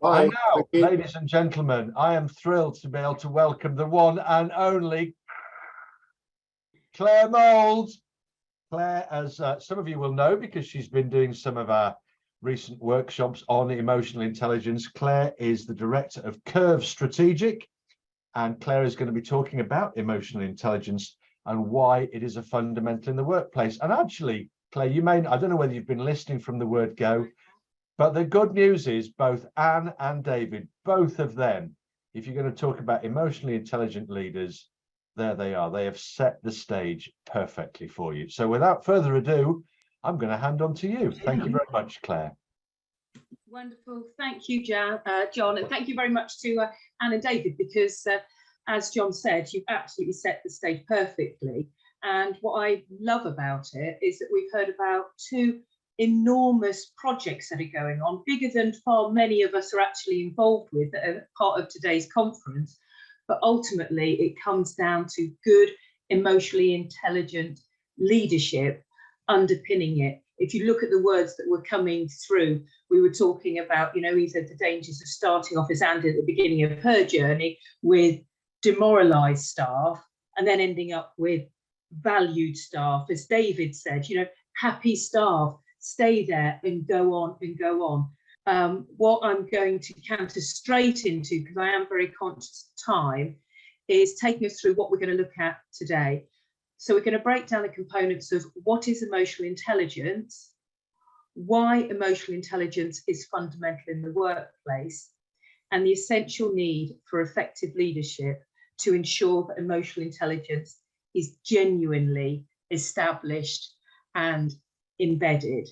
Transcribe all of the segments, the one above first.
Hi, And now, thank you. ladies and gentlemen, I am thrilled to be able to welcome the one and only Claire Mould. Claire, as some of you will know, because she's been doing some of our recent workshops on emotional intelligence, Claire is the director of Curve Strategic, and Claire is going to be talking about emotional intelligence and why it is a fundamental in the workplace. And actually, Claire, you may, I don't know whether you've been listening from the word go, but the good news is both Anne and David, both of them, if you're going to talk about emotionally intelligent leaders, there they are. They have set the stage perfectly for you. So without further ado, I'm going to hand on to you. Thank you very much, Claire. Wonderful. Thank you, John. And thank you very much to Anne and David, because as John said, you've absolutely set the stage perfectly. And what I love about it is that we've heard about two enormous projects that are going on, bigger than far many of us are actually involved with that are part of today's conference. But ultimately, it comes down to good, emotionally intelligent leadership underpinning it. If you look at the words that were coming through, we were talking about, he said the dangers of starting off as Andy at the beginning of her journey with demoralized staff and then ending up with valued staff. As David said, happy staff, stay there and go on and go on. What I'm going to canter straight into, because I am very conscious of time, is taking us through what we're going to look at today. So we're going to break down the components of what is emotional intelligence, why emotional intelligence is fundamental in the workplace, and the essential need for effective leadership to ensure that emotional intelligence is genuinely established and embedded.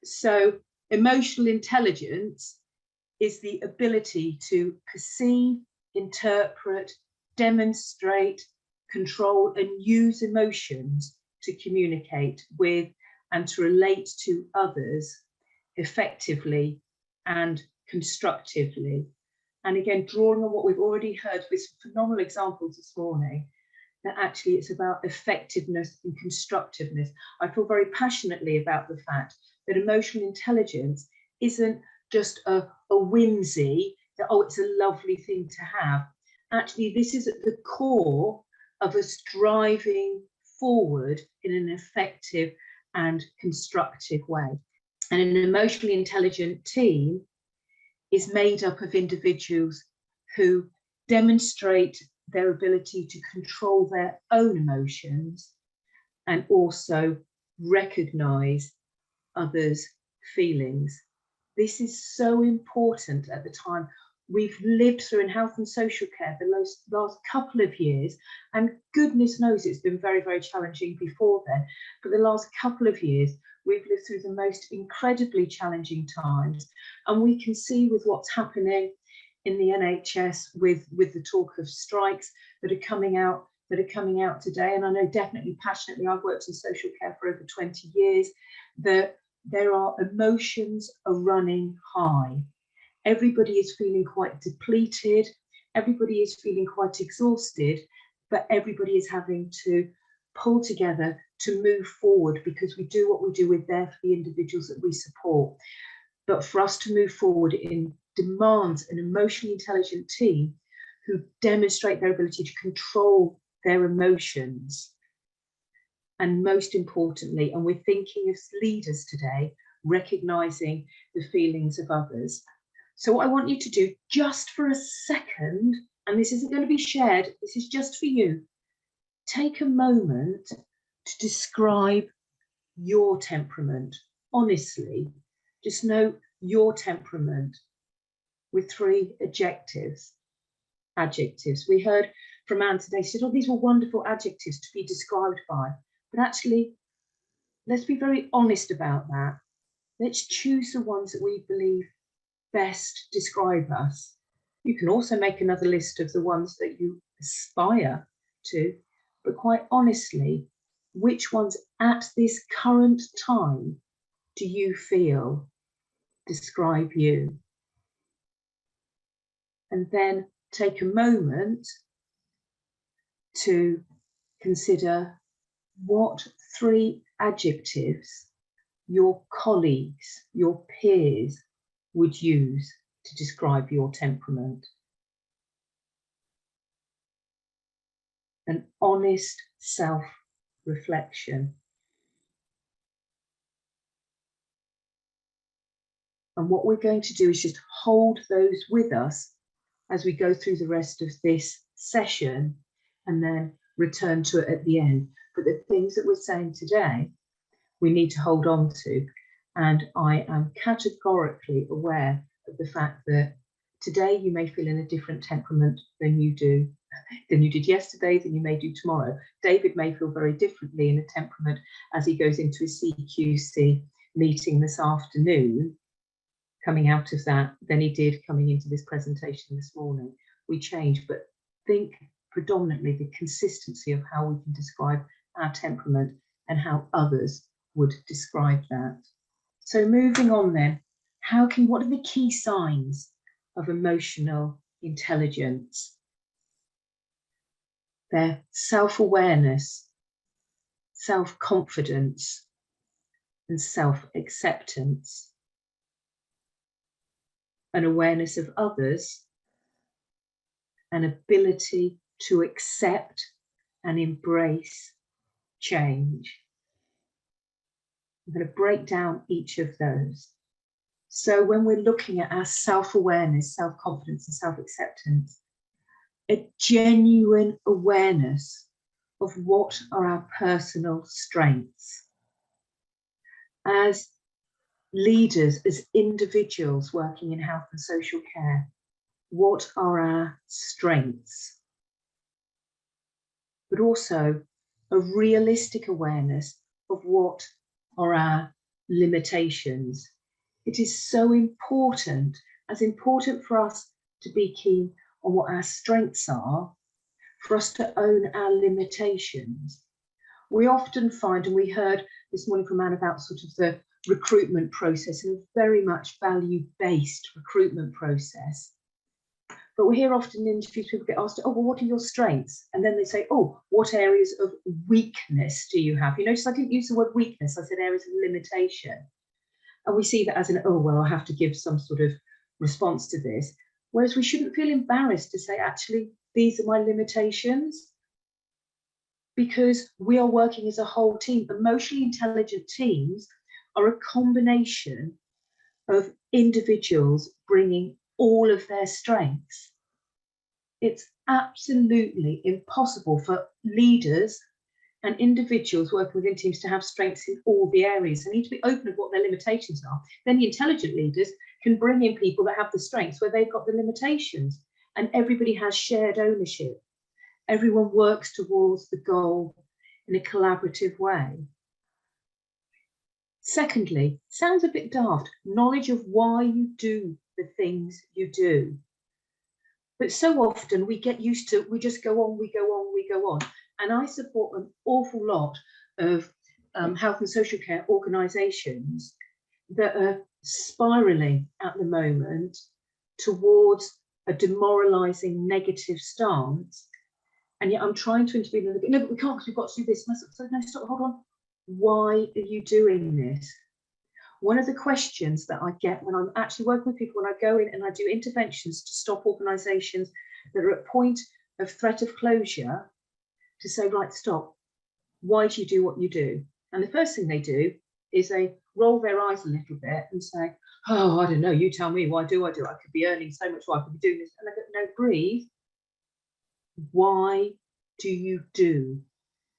So emotional intelligence is the ability to perceive, interpret, demonstrate, control and use emotions to communicate with and to relate to others effectively and constructively. And again, drawing on what we've already heard with some phenomenal examples this morning, that actually it's about effectiveness and constructiveness. I feel very passionately about the fact that emotional intelligence isn't just a whimsy, that, oh, it's a lovely thing to have. Actually, this is at the core of us driving forward in an effective and constructive way. And an emotionally intelligent team is made up of individuals who demonstrate their ability to control their own emotions and also recognize others' feelings. This is so important at the time. We've lived through in health and social care the last couple of years, and goodness knows it's been very, very challenging before then. But the last couple of years, we've lived through the most incredibly challenging times. And we can see with what's happening in the NHS with the talk of strikes that are coming out today. And I know definitely passionately, I've worked in social care for over 20 years, that there are emotions are running high. Everybody is feeling quite depleted. Everybody is feeling quite exhausted, but everybody is having to pull together to move forward, because we do what we do, we're there for the individuals that we support. But for us to move forward in demands an emotionally intelligent team who demonstrate their ability to control their emotions. And most importantly, and we're thinking as leaders today, recognizing the feelings of others. So what I want you to do just for a second, and this isn't going to be shared, this is just for you, take a moment to describe your temperament. Honestly, just know your temperament with 3 adjectives. We heard from Anne today, she said, oh, these were wonderful adjectives to be described by. But actually, let's be very honest about that. Let's choose the ones that we believe best describe us. You can also make another list of the ones that you aspire to, but quite honestly, which ones at this current time do you feel describe you? And then take a moment to consider what 3 adjectives your colleagues, your peers would use to describe your temperament. An honest self-reflection. And what we're going to do is just hold those with us as we go through the rest of this session and then return to it at the end. But the things that we're saying today, we need to hold on to. And I am categorically aware of the fact that today you may feel in a different temperament than you did yesterday, than you may do tomorrow. David may feel very differently in a temperament as he goes into his CQC meeting this afternoon, coming out of that, than he did coming into this presentation this morning. We change, but think predominantly the consistency of how we can describe our temperament and how others would describe that. So moving on then, what are the key signs of emotional intelligence? They're self-awareness, self-confidence, and self-acceptance. An awareness of others, an ability to accept and embrace change. I'm going to break down each of those. So when we're looking at our self-awareness, self-confidence, and self-acceptance, a genuine awareness of what are our personal strengths. As leaders, as individuals working in health and social care, what are our strengths? But also a realistic awareness of what are our limitations. It is so important, as important for us to be keen on what our strengths are, for us to own our limitations. We often find, and we heard this morning from Anne about sort of the recruitment process, and a very much value-based recruitment process. But we hear often in interviews, people get asked, oh, well, what are your strengths? And then they say, oh, what areas of weakness do you have? You notice I didn't use the word weakness, I said areas of limitation. And we see that as an, oh, well, I have to give some sort of response to this. Whereas we shouldn't feel embarrassed to say, actually, these are my limitations. Because we are working as a whole team. Emotionally intelligent teams are a combination of individuals bringing all of their strengths. It's absolutely impossible for leaders and individuals working within teams to have strengths in all the areas. They need to be open of what their limitations are. Then the intelligent leaders can bring in people that have the strengths where they've got the limitations, and everybody has shared ownership. Everyone works towards the goal in a collaborative way. Secondly, sounds a bit daft, knowledge of why you do the things you do. But so often we get used to, we just go on, we go on, we go on. And I support an awful lot of health and social care organisations that are spiralling at the moment towards a demoralising negative stance. And yet I'm trying to intervene and no, but we can't because we've got to do this. So no, stop, hold on. Why are you doing this? One of the questions that I get when I'm actually working with people, when I go in and I do interventions to stop organisations that are at point of threat of closure, to say, right, stop. Why do you do what you do? And the first thing they do is they roll their eyes a little bit and say, oh, I don't know, you tell me, why do I do it? I could be earning so much, why I could be doing this. And I go, no, breathe. Why do you do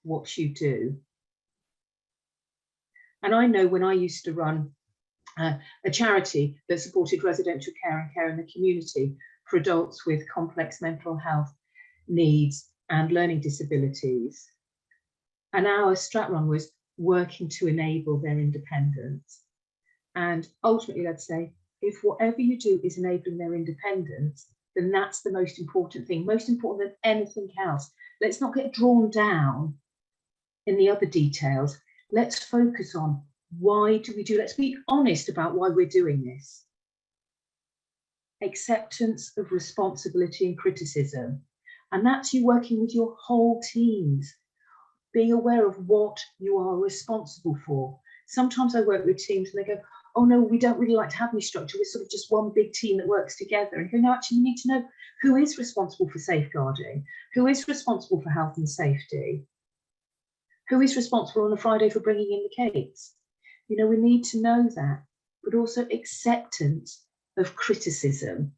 what you do? And I know when I used to run a charity that supported residential care and care in the community for adults with complex mental health needs and learning disabilities. And our strapline was working to enable their independence. And ultimately, let's say, if whatever you do is enabling their independence, then that's the most important thing, most important than anything else. Let's not get drawn down in the other details. Let's focus on why do we do, let's be honest about why we're doing this. Acceptance of responsibility and criticism. And that's you working with your whole teams, being aware of what you are responsible for. Sometimes I work with teams and they go, oh no, we don't really like to have any structure. We're sort of just one big team that works together. And you go, no, actually, you need to know who is responsible for safeguarding, who is responsible for health and safety, who is responsible on a Friday for bringing in the cakes. You know, we need to know that, but also acceptance of criticism.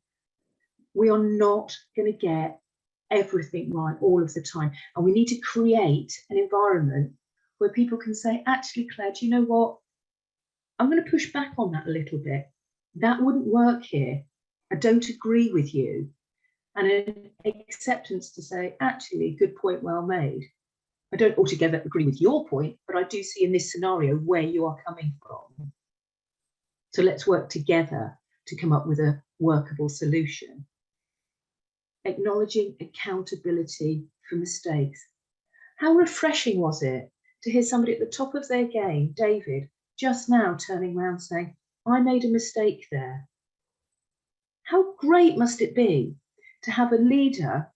We are not going to get everything right all of the time. And we need to create an environment where people can say, actually, Claire, do you know what? I'm going to push back on that a little bit. That wouldn't work here. I don't agree with you. And an acceptance to say, actually, good point, well made. I don't altogether agree with your point, but I do see in this scenario where you are coming from. So let's work together to come up with a workable solution. Acknowledging accountability for mistakes. How refreshing was it to hear somebody at the top of their game, David, just now turning around saying, I made a mistake there. How great must it be to have a leader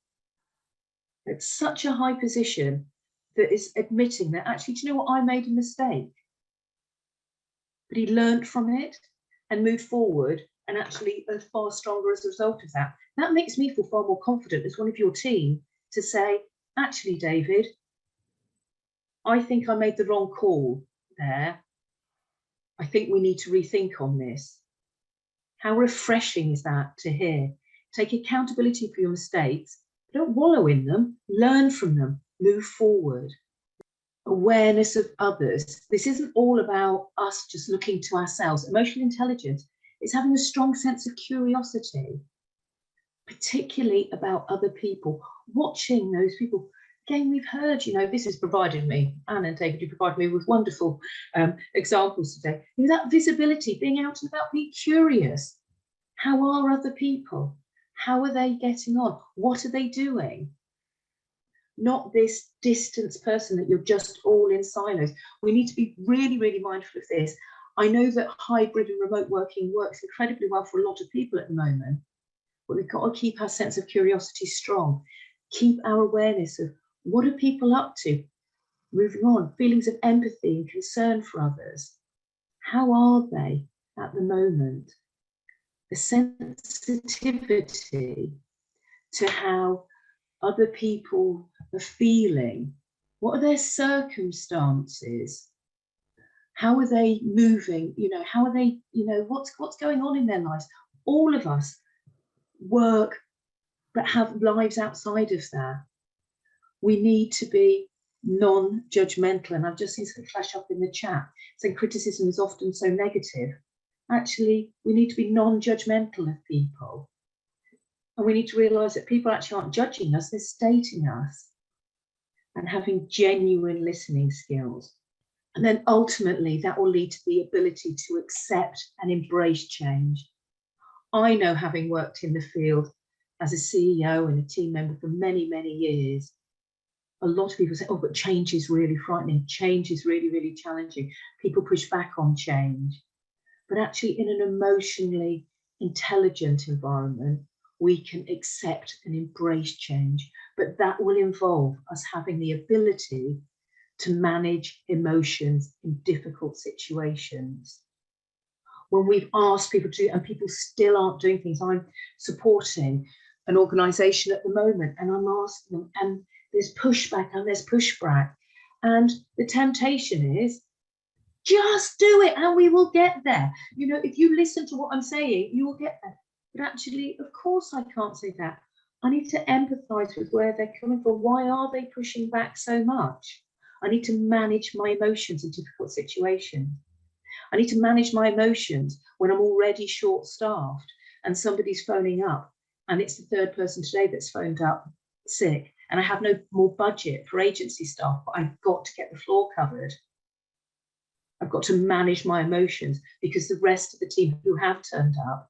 at such a high position that is admitting that, actually, do you know what, I made a mistake. But he learned from it and moved forward and actually are far stronger as a result of that. That makes me feel far more confident as one of your team to say, actually, David, I think I made the wrong call there. I think we need to rethink on this. How refreshing is that to hear? Take accountability for your mistakes. Don't wallow in them, learn from them, move forward. Awareness of others. This isn't all about us just looking to ourselves. Emotional intelligence is having a strong sense of curiosity, particularly about other people, watching those people. Again, we've heard, you know, this has provided me, Anna and David, you provided me with wonderful examples today. You know, that visibility, being out and about, being curious. How are other people? How are they getting on? What are they doing? Not this distance person that you're just all in silos. We need to be really, really mindful of this. I know that hybrid and remote working works incredibly well for a lot of people at the moment, but we've got to keep our sense of curiosity strong, keep our awareness of what are people up to, moving on, feelings of empathy and concern for others. How are they at the moment? The sensitivity to how other people are feeling. What are their circumstances? How are they moving? You know, how are they, you know, what's going on in their lives? All of us work, but have lives outside of that. We need to be non-judgmental. And I've just seen something flash up in the chat saying criticism is often so negative. Actually, we need to be non-judgmental of people. And we need to realise that people actually aren't judging us, they're stating us. And having genuine listening skills. And then ultimately that will lead to the ability to accept and embrace change. I know, having worked in the field as a CEO and a team member for many, many years, a lot of people say, oh, but change is really frightening. Change is really, really challenging. People push back on change. But actually, in an emotionally intelligent environment, we can accept and embrace change. But that will involve us having the ability to manage emotions in difficult situations. When we've asked people to do, and people still aren't doing things, I'm supporting an organisation at the moment, and I'm asking them, and there's pushback and there's pushback. And the temptation is, just do it and we will get there. You know, if you listen to what I'm saying, you will get there. But actually, of course, I can't say that. I need to empathise with where they're coming from. Why are they pushing back so much? I need to manage my emotions in difficult situations. I need to manage my emotions when I'm already short-staffed and somebody's phoning up and it's the third person today that's phoned up sick and I have no more budget for agency staff, but I've got to get the floor covered. I've got to manage my emotions because the rest of the team who have turned up,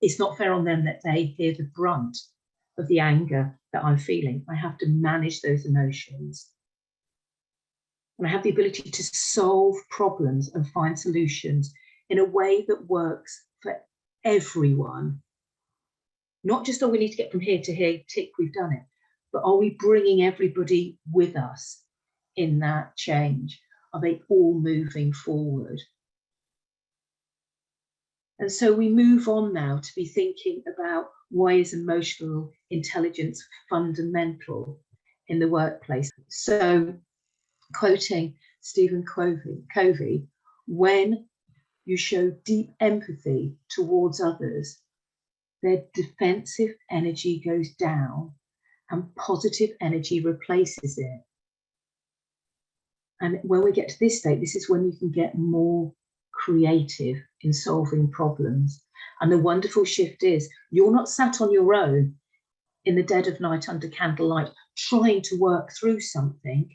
it's not fair on them that they hear the brunt of the anger that I'm feeling. I have to manage those emotions. And I have the ability to solve problems and find solutions in a way that works for everyone. Not just, oh, we need to get from here to here, tick, we've done it, but are we bringing everybody with us in that change? Are they all moving forward? And so we move on now to be thinking about why is emotional intelligence fundamental in the workplace. So quoting Stephen Covey, when you show deep empathy towards others, their defensive energy goes down and positive energy replaces it. And when we get to this state, this is when you can get more creative in solving problems. And the wonderful shift is you're not sat on your own in the dead of night under candlelight trying to work through something.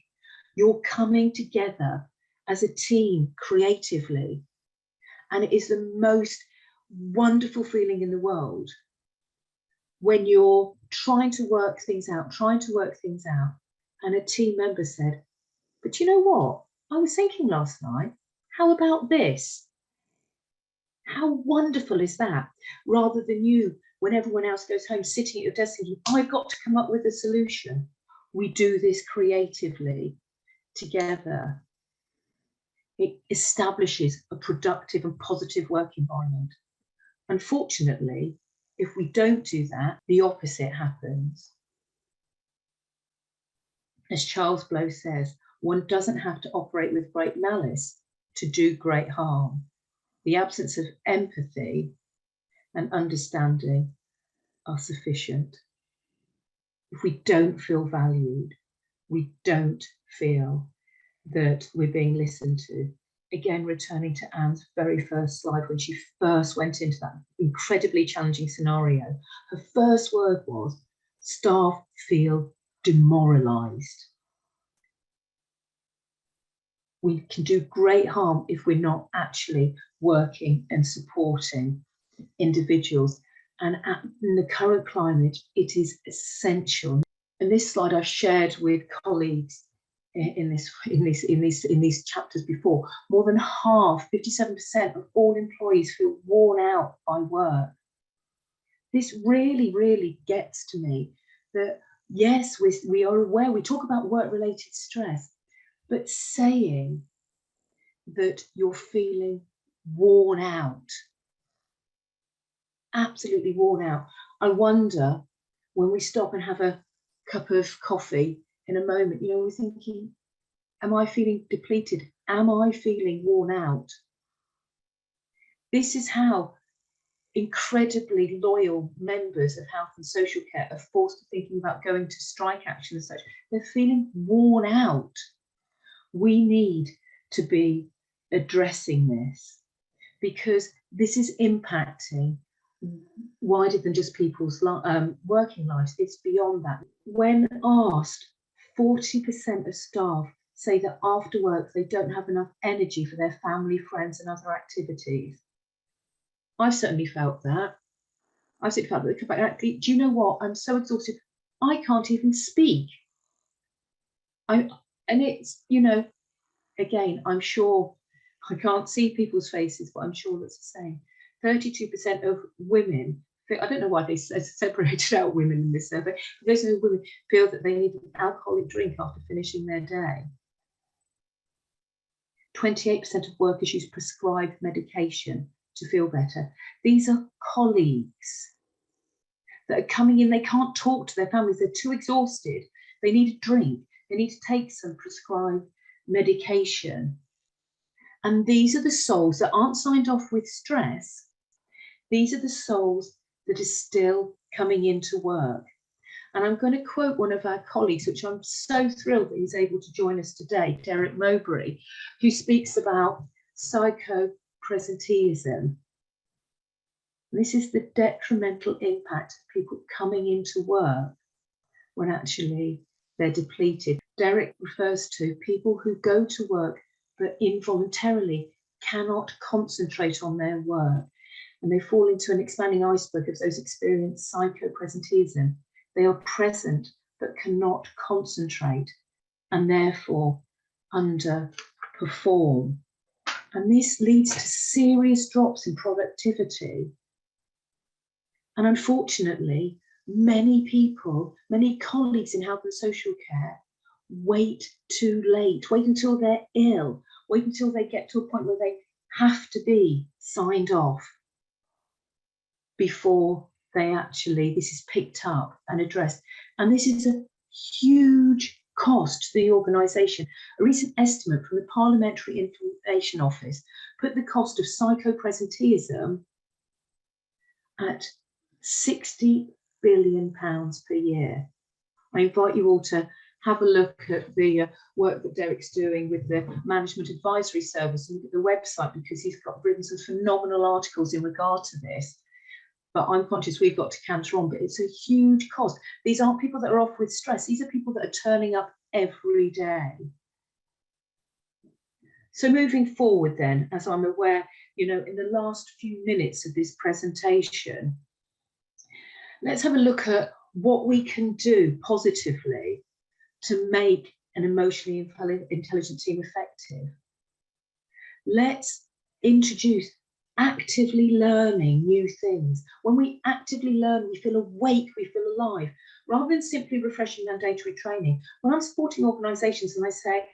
You're coming together as a team creatively. And it is the most wonderful feeling in the world when you're trying to work things out, and a team member said, but you know what? I was thinking last night, how about this? How wonderful is that? Rather than you, when everyone else goes home, sitting at your desk thinking, I've got to come up with a solution. We do this creatively together. It establishes a productive and positive work environment. Unfortunately, if we don't do that, the opposite happens. As Charles Blow says, one doesn't have to operate with great malice to do great harm. The absence of empathy and understanding are sufficient. If we don't feel valued, we don't feel that we're being listened to. Again, returning to Anne's very first slide, when she first went into that incredibly challenging scenario, her first word was, staff feel demoralised. We can do great harm if we're not actually working and supporting individuals. And in the current climate, it is essential. And this slide I've shared with colleagues in these chapters before. More than half, 57% of all employees feel worn out by work. This really, really gets to me that yes, we are aware, we talk about work-related stress, but saying that you're feeling worn out, absolutely worn out. I wonder when we stop and have a cup of coffee in a moment, you know, we're thinking, am I feeling depleted? Am I feeling worn out? This is how incredibly loyal members of health and social care are forced to thinking about going to strike action and such. They're feeling worn out. We need to be addressing this because this is impacting wider than just people's working lives. It's beyond that. When asked, 40% of staff say that after work they don't have enough energy for their family, friends and other activities. I've certainly felt that. I've certainly felt that. Actually, do you know what? I'm so exhausted. I can't even speak. And it's, you know, again, I'm sure I can't see people's faces, but I'm sure that's the same. 32% of women, I don't know why they separated out women in this survey, but those of women feel that they need an alcoholic drink after finishing their day. 28% of workers use prescribed medication to feel better. These are colleagues that are coming in, they can't talk to their families, they're too exhausted, they need a drink, they need to take some prescribed medication. And these are the souls that aren't signed off with stress. These are the souls that are still coming into work. And I'm going to quote one of our colleagues, which I'm so thrilled that he's able to join us today, Derek Mowbray, who speaks about psychopresenteeism. This is the detrimental impact of people coming into work when actually they're depleted. Derek refers to people who go to work but involuntarily cannot concentrate on their work, and they fall into an expanding iceberg of those experienced psychopresenteeism. They are present but cannot concentrate and therefore underperform. And this leads to serious drops in productivity. And unfortunately, many people, many colleagues in health and social care wait too late, wait until they're ill, wait until they get to a point where they have to be signed off. before this is picked up and addressed. And this is a huge cost to the organisation. A recent estimate from the Parliamentary Information Office put the cost of psychopresenteeism at £60 billion per year. I invite you all to have a look at the work that Derek's doing with the Management Advisory Service and look at the website, because he's written some phenomenal articles in regard to this. But I'm conscious we've got to canter on, but it's a huge cost. These aren't people that are off with stress. These are people that are turning up every day. So moving forward then, as I'm aware, in the last few minutes of this presentation, let's have a look at what we can do positively to make an emotionally intelligent team effective. Let's introduce actively learning new things. When we actively learn, we feel awake, we feel alive, rather than simply refreshing mandatory training. When I'm supporting organisations and I say,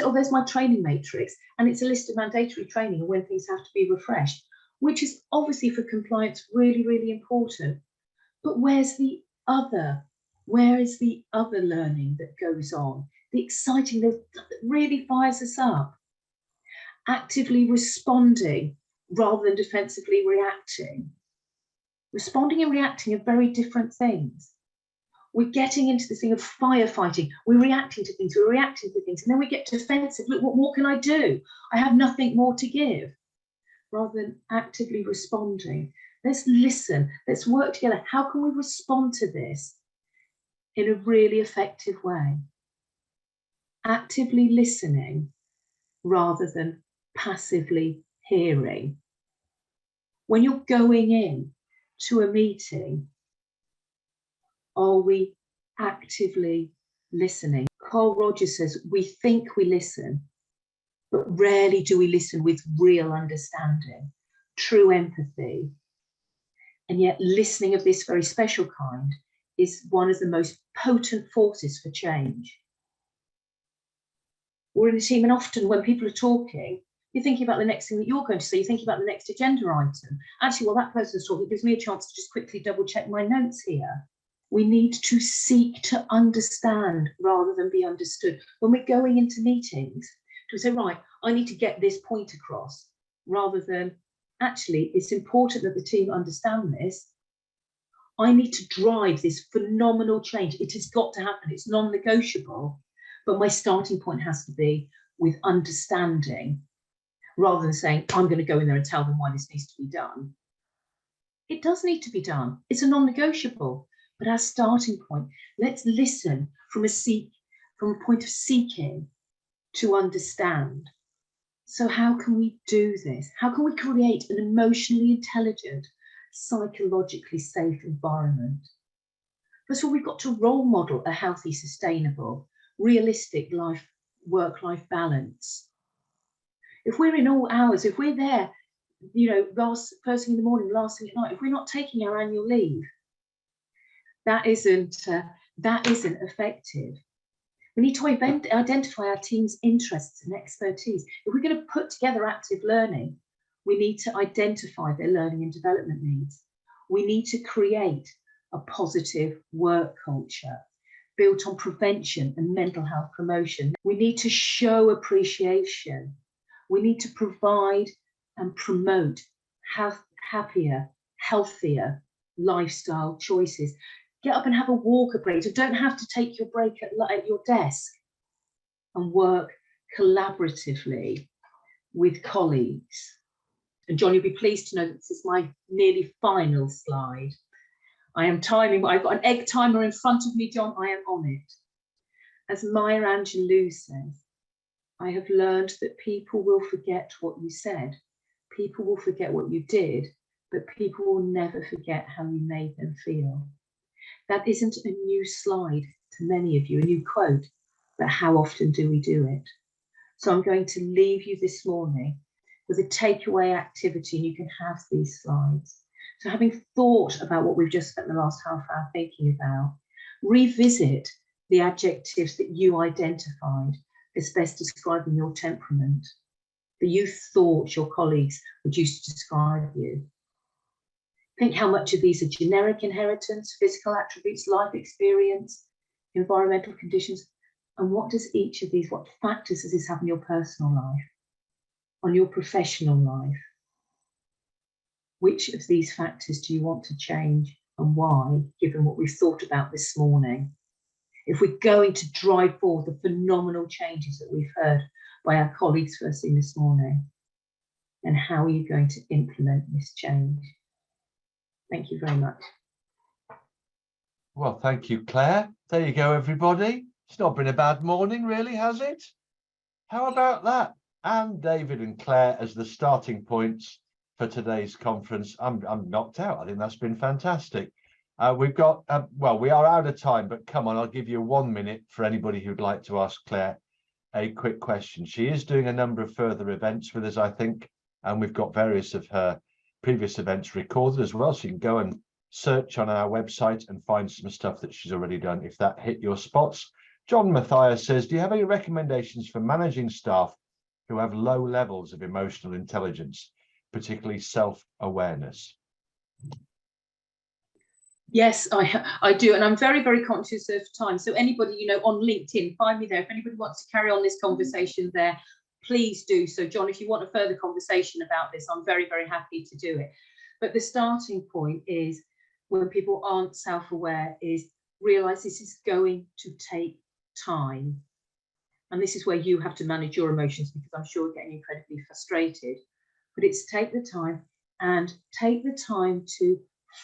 oh, there's my training matrix, and it's a list of mandatory training and when things have to be refreshed, which is obviously for compliance really, really important. But where's the other? Where is the other learning that goes on? The exciting, that really fires us up. Actively responding rather than defensively reacting. Responding and reacting are very different things. We're getting into this thing of firefighting. We're reacting to things, and then we get defensive. Look, what more can I do? I have nothing more to give. Rather than actively responding. Let's listen, let's work together. How can we respond to this in a really effective way? Actively listening rather than passively hearing. When you're going in to a meeting, are we actively listening? Carl Rogers says, we think we listen, but rarely do we listen with real understanding, true empathy. And yet listening of this very special kind is one of the most potent forces for change. We're in a team, and often when people are talking, you're thinking about the next thing that you're going to say, you're thinking about the next agenda item. Actually, while that person's talking, it gives me a chance to just quickly double check my notes here. We need to seek to understand rather than be understood. When we're going into meetings, to say, right, I need to get this point across, rather than, actually, it's important that the team understand this. I need to drive this phenomenal change. It has got to happen. It's non-negotiable. But my starting point has to be with understanding, rather than saying, I'm going to go in there and tell them why this needs to be done. It does need to be done. It's a non-negotiable. But our starting point, let's listen from a point of seeking to understand. So how can we do this? How can we create an emotionally intelligent, psychologically safe environment? First of all, we've got to role model a healthy, sustainable, realistic work-life balance. If we're in all hours, if we're there, first thing in the morning, last thing at night, if we're not taking our annual leave, that isn't effective. We need to identify our team's interests and expertise. If we're going to put together active learning, we need to identify their learning and development needs. We need to create a positive work culture built on prevention and mental health promotion. We need to show appreciation. We need to provide and promote happier, healthier lifestyle choices. Get up and have a walk, a break. You don't have to take your break at your desk, and work collaboratively with colleagues. And John, you'll be pleased to know that this is my nearly final slide. I am timing, I've got an egg timer in front of me, John, I am on it. As Maya Angelou says, I have learned that people will forget what you said, people will forget what you did, but people will never forget how you made them feel. That isn't a new slide to many of you, a new quote, but how often do we do it? So I'm going to leave you this morning with a takeaway activity, and you can have these slides. So having thought about what we've just spent the last half hour thinking about, revisit the adjectives that you identified as best describing your temperament, that you thought your colleagues would use to describe you. Think how much of these are generic inheritance, physical attributes, life experience, environmental conditions, and what factors does this have on your personal life, on your professional life? Which of these factors do you want to change and why, given what we've thought about this morning? If we're going to drive forward the phenomenal changes that we've heard by our colleagues first thing this morning, then how are you going to implement this change? Thank you very much. Well, thank you, Claire. There you go, everybody. It's not been a bad morning, really, has it? How about that? And David and Claire as the starting points for today's conference. I'm knocked out. I think that's been fantastic. We've got, well, we are out of time, but come on, I'll give you 1 minute for anybody who'd like to ask Claire a quick question. She is doing a number of further events with us, I think, and we've got various of her previous events recorded as well, so you can go and search on our website and find some stuff that she's already done if that hit your spots. John Matthias says, do you have any recommendations for managing staff who have low levels of emotional intelligence, particularly self-awareness? Yes, I do, and I'm very, very conscious of time. So anybody, you know, on LinkedIn, find me there. If anybody wants to carry on this conversation there, please do so. John, if you want a further conversation about this, I'm very, very happy to do it. But the starting point is, when people aren't self-aware, is realize this is going to take time. And this is where you have to manage your emotions, because I'm sure you're getting incredibly frustrated. But it's take the time to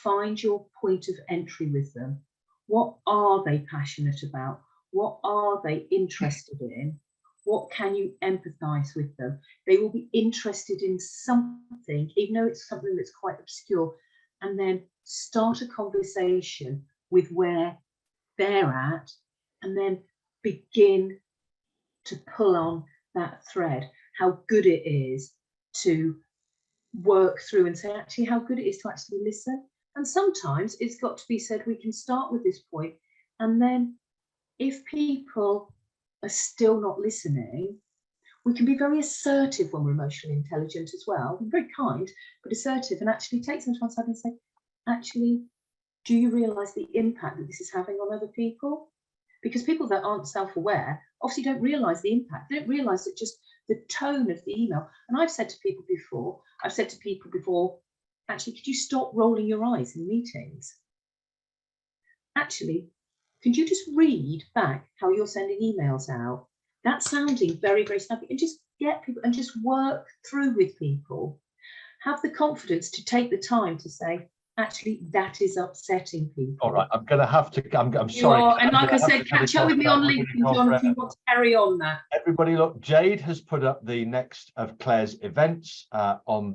find your point of entry with them. What are they passionate about? What are they interested in? What can you empathize with them? They will be interested in something, even though it's something that's quite obscure, and then start a conversation with where they're at, and then begin to pull on that thread, how good it is to work through and say, actually, how good it is to actually listen. And sometimes it's got to be said, we can start with this point, and then if people are still not listening, we can be very assertive when we're emotionally intelligent as well. We're very kind, but assertive, and actually take some time aside and say, actually, do you realise the impact that this is having on other people? Because people that aren't self-aware obviously don't realise the impact. They don't realise that just the tone of the email. And I've said to people before, actually, could you stop rolling your eyes in meetings? Actually, could you just read back how you're sending emails out? That's sounding very, very snappy, and just get people and just work through with people. Have the confidence to take the time to say, actually, that is upsetting people. All right, I'm going to have to, I'm sorry. And like I said, catch up with me on LinkedIn, John, if you want to carry on that. Everybody, look, Jade has put up the next of Claire's events,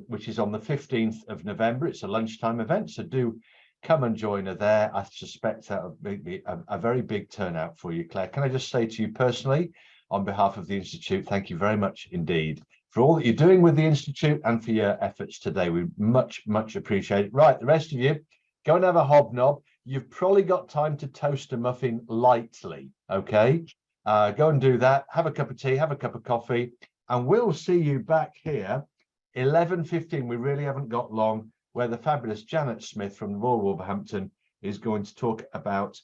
which is on the 15th of November. It's a lunchtime event, so do come and join her there. I suspect that will be a very big turnout for you, Claire. Can I just say to you personally, on behalf of the Institute, thank you very much indeed for all that you're doing with the Institute and for your efforts today. We much, much appreciate it. Right, the rest of you, go and have a hobnob. You've probably got time to toast a muffin lightly, okay? Go and do that. Have a cup of tea, have a cup of coffee, and we'll see you back here 11:15. We really haven't got long, where the fabulous Janet Smith from Royal Wolverhampton is going to talk about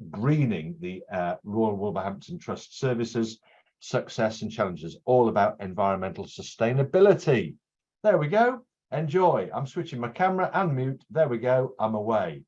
greening the Royal Wolverhampton Trust services, success and challenges, all about environmental sustainability. There we go. Enjoy. I'm switching my camera and mute. There we go. I'm away.